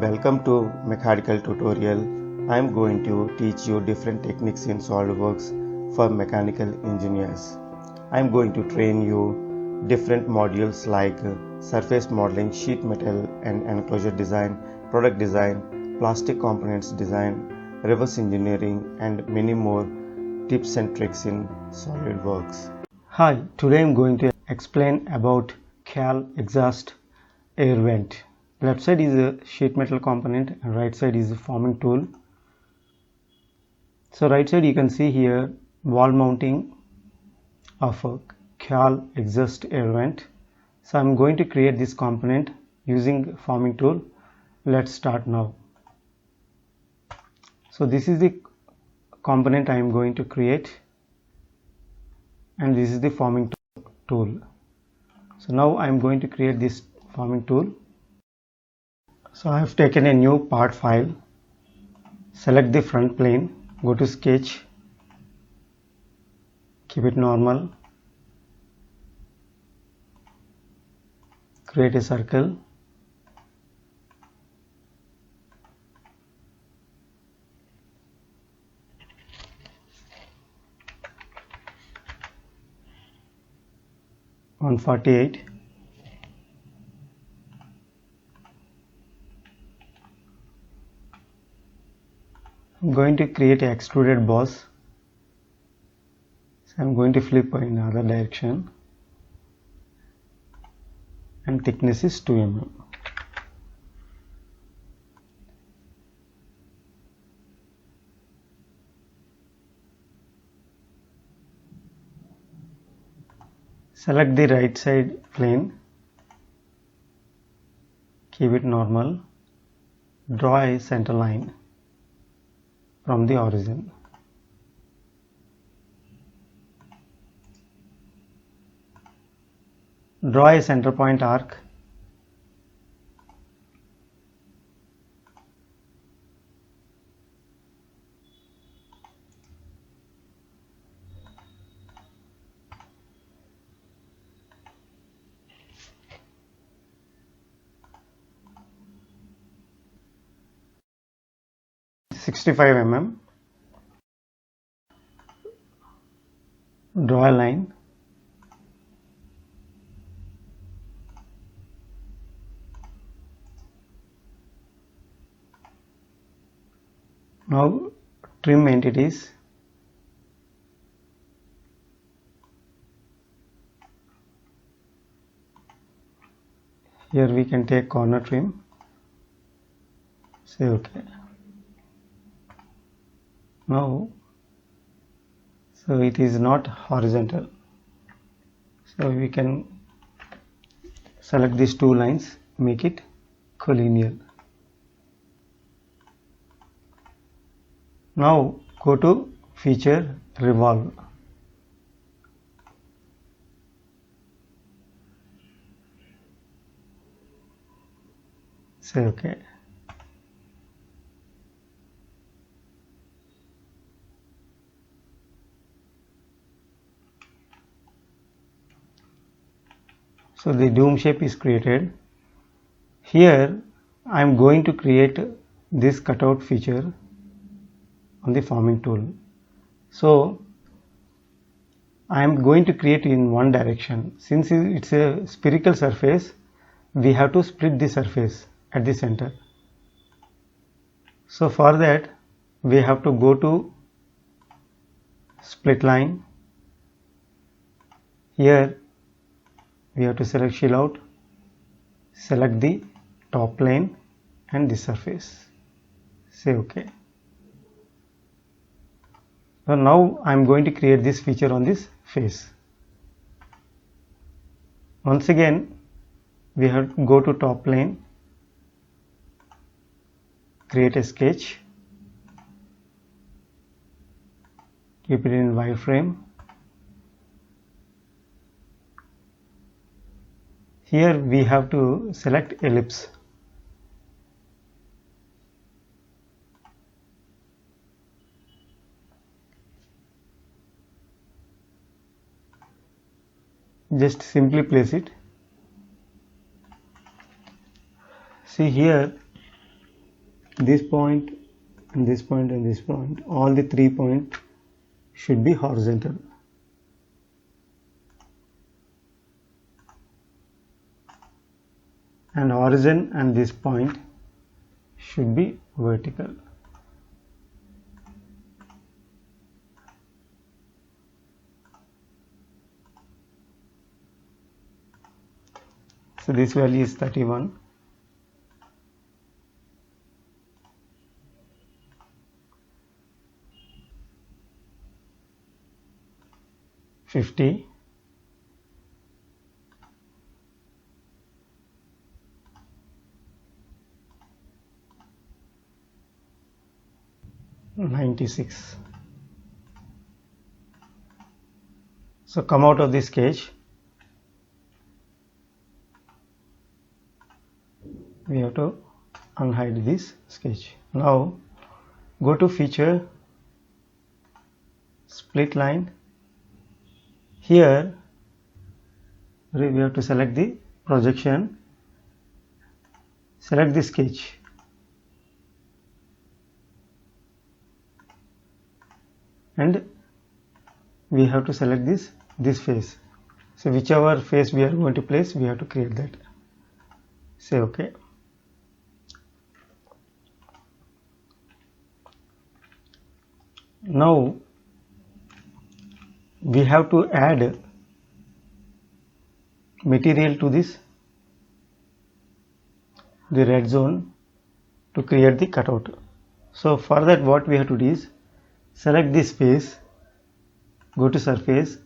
Welcome to Mechanical Tutorial. I am going to teach you different techniques in SolidWorks for mechanical engineers. I am going to train you different modules like surface modeling, sheet metal and enclosure design, product design, plastic components design, reverse engineering and many more tips and tricks in SolidWorks. Hi, today I am going to explain about CAL exhaust air vent. Left side is a sheet metal component and right side is a forming tool. So right side you can see here wall mounting of a CAL exhaust air vent. So I'm going to create this component using forming tool. Let's start now. So this is the component I am going to create and this is the forming tool. So now I am going to create this forming tool. So I have taken a new part file, select the front plane, go to sketch, keep it normal, create a circle, (148). I'm going to create an extruded boss. So I'm going to flip in other direction and thickness is 2 mm. Select the right side plane, keep it normal, draw a center line from the origin. Draw a center point arc. (65 mm). Draw a line. Now trim entities. Here we can take corner trim. Say OK. Now, so it is not horizontal. So we can select these two lines, make it collinear. Now go to feature revolve. Say OK. So the dome shape is created. Here I am going to create this cutout feature on the forming tool. So I am going to create in one direction. Since it's a spherical surface, we have to split the surface at the center. So for that we have to go to split line. Here we have to select shield out, select the top plane and the surface. Say OK. So now I am going to create this feature on this face. Once again we have to go to top plane, create a sketch, keep it in wireframe. Here we have to select ellipse. Just simply place it. See here this point and this point and this point, all the 3 points should be horizontal. And origin and this point should be vertical. So this value is 31. $50. 96. So come out of this sketch. We have to unhide this sketch. Now go to feature, split line. Here we have to select the projection, select the sketch. And we have to select this face. So whichever face we are going to place, we have to create that. Say OK. Now we have to add material to this, the red zone, to create the cutout. So for that, what we have to do is select this face, go to surface,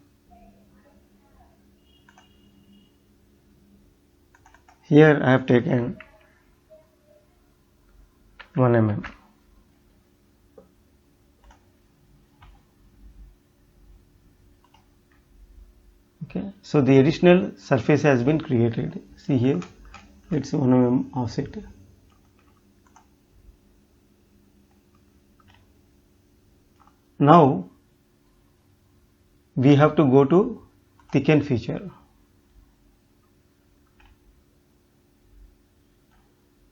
here I have taken 1 mm. Okay, so the additional surface has been created. See here, it's 1 mm offset. Now we have to go to thicken feature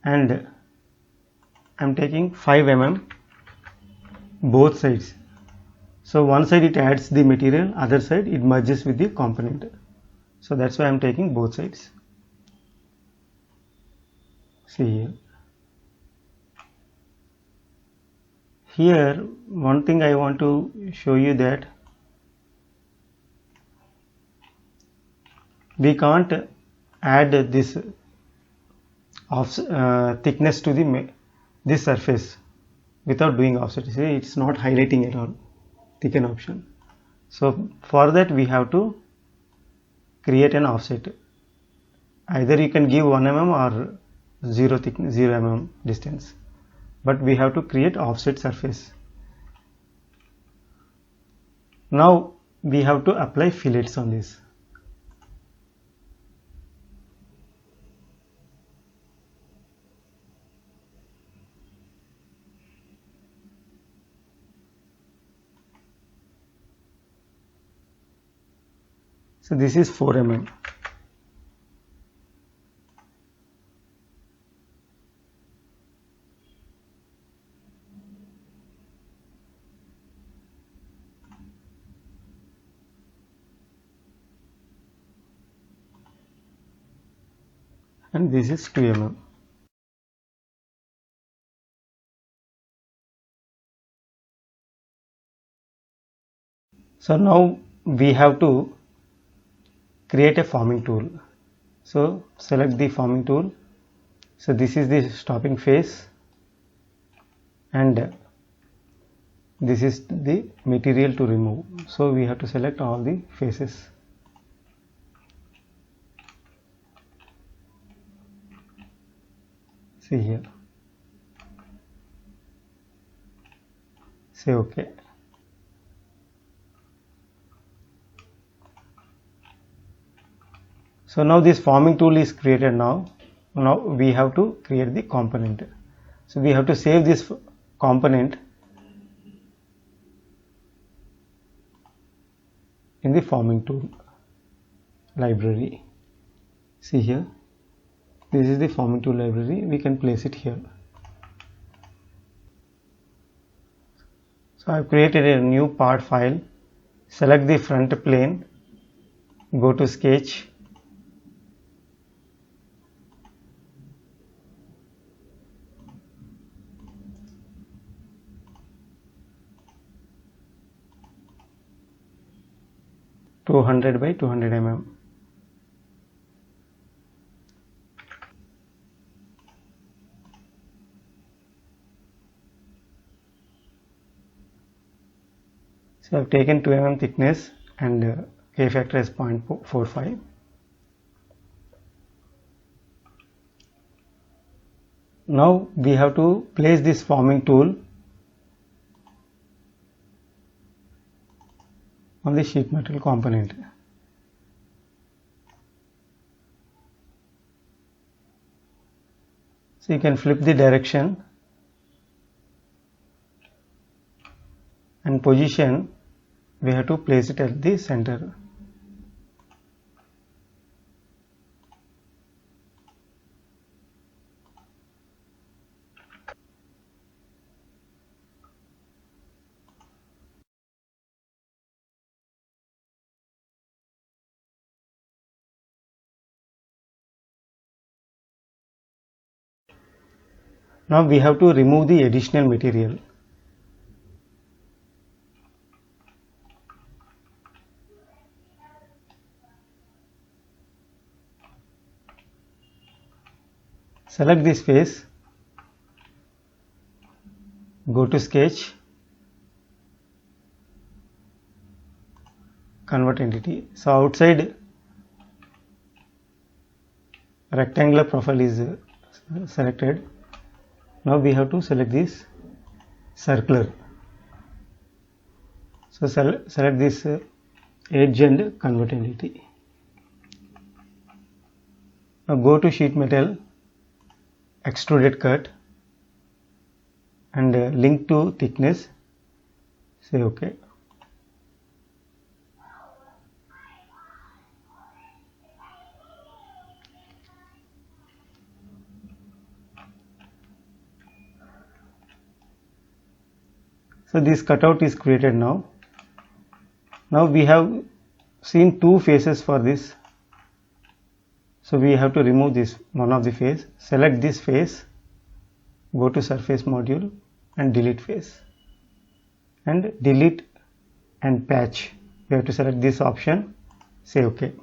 and I am taking 5 mm both sides. So one side it adds the material, other side it merges with the component. So that's why I am taking both sides. See here. Here one thing I want to show you that we can't add this thickness to this surface without doing offset. See, it's not highlighting at all, thicken option. So for that we have to create an offset. Either you can give 1 mm or 0 mm distance, but we have to create offset surface. Now we have to apply fillets on this. So this is 4 mm. And this is 2 mm. So now we have to create a forming tool. So select the forming tool. So this is the stopping face and this is the material to remove. So we have to select all the faces. See here. Say OK. So now this forming tool is created now. Now we have to create the component. So we have to save this component in the forming tool library. See here, this is the forming tool library. We can place it here. So I've created a new part file. Select the front plane, go to sketch, (200 by 200 mm). So I've taken 2 mm thickness and K factor is 0.45. Now we have to place this forming tool on the sheet metal component. So you can flip the direction and position. We have to place it at the center. Now we have to remove the additional material. Select this face, go to sketch, convert entity. So outside rectangular profile is selected. Now we have to select this circular. So select this edge and convert entity. Now go to sheet metal, extruded cut, and link to thickness. Say OK. So this cutout is created now. Now we have seen two faces for this. So we have to remove this one of the face. Select this face, go to surface module and delete face. And delete and patch. We have to select this option, say OK.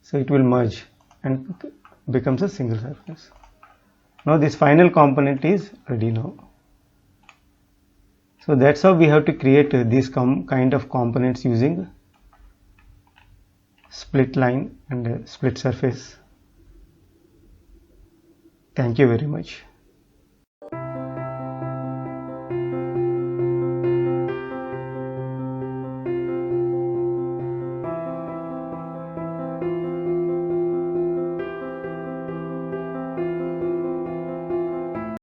So it will merge and becomes a single surface. Now this final component is ready now. So that's how we have to create these kind of components using split line and split surface. Thank you very much.